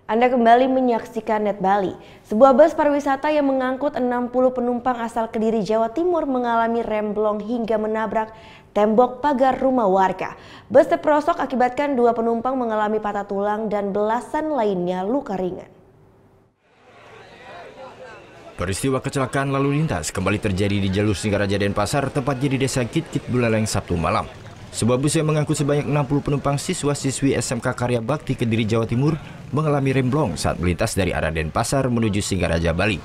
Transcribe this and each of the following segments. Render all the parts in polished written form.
Anda kembali menyaksikan Net Bali. Sebuah bus pariwisata yang mengangkut 60 penumpang asal Kediri, Jawa Timur mengalami remblong hingga menabrak tembok pagar rumah warga. Bus terperosok akibatkan 2 penumpang mengalami patah tulang dan belasan lainnya luka ringan. Peristiwa kecelakaan lalu lintas kembali terjadi di jalur Singaraja Denpasar, tepatnya di Desa Git-Git Buleleng, Sabtu malam. Sebuah bus yang mengangkut sebanyak 60 penumpang siswa-siswi SMK Karya Bakti Kediri, Jawa Timur mengalami remblong saat melintas dari arah Denpasar menuju Singaraja, Bali.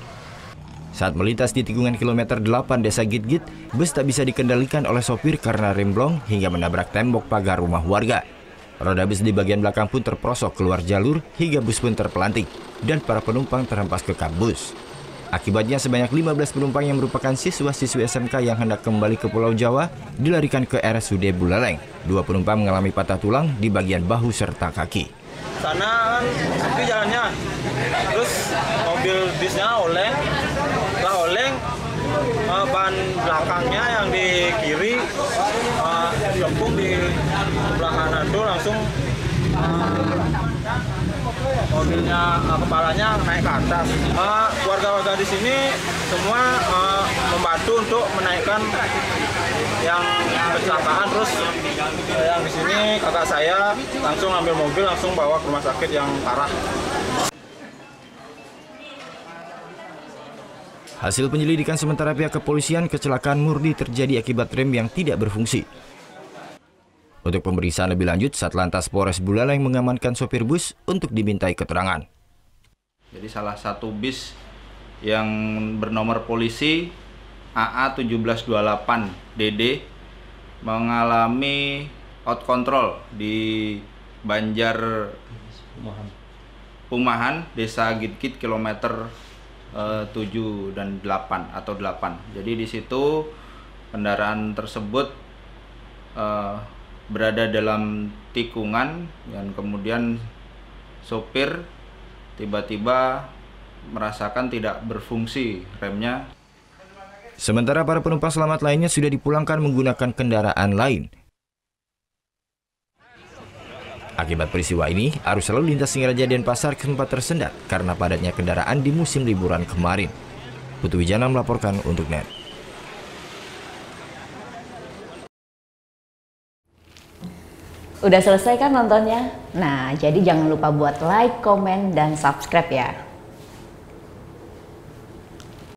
Saat melintas di tikungan kilometer 8 Desa Git-Git, bus tak bisa dikendalikan oleh sopir karena remblong hingga menabrak tembok pagar rumah warga. Roda bus di bagian belakang pun terperosok keluar jalur hingga bus pun terpelanting dan para penumpang terhempas ke kap bus. Akibatnya sebanyak 15 penumpang yang merupakan siswa-siswi SMK yang hendak kembali ke Pulau Jawa dilarikan ke RSUD Buleleng. 2 penumpang mengalami patah tulang di bagian bahu serta kaki. Sana kan sepi jalannya, terus mobil bisnya oleng, ban belakangnya yang di kiri lempung di sebelah kanan tuh langsung mobilnya kepalanya naik ke atas. Warga-warga di sini semua membantu untuk menaikkan yang kecelakaan, terus yang di sini kakak saya langsung ambil mobil langsung bawa ke rumah sakit yang parah. Hasil penyelidikan sementara pihak kepolisian, kecelakaan murni terjadi akibat rem yang tidak berfungsi. Untuk pemeriksaan lebih lanjut, Satlantas Polres Buleleng mengamankan sopir bus untuk dimintai keterangan. Jadi salah satu bis yang bernomor polisi AA1728DD mengalami out control di Banjar Pumahan, Desa Git-Git kilometer 7 dan 8 atau 8. Jadi di situ kendaraan tersebut berada dalam tikungan dan kemudian sopir tiba-tiba merasakan tidak berfungsi remnya. Sementara para penumpang selamat lainnya sudah dipulangkan menggunakan kendaraan lain. Akibat peristiwa ini, arus lalu lintas Singaraja Denpasar sempat tersendat karena padatnya kendaraan di musim liburan kemarin. Putu Wijana melaporkan untuk Net. Udah selesai kan nontonnya? Nah, jadi jangan lupa buat like, komen, dan subscribe ya.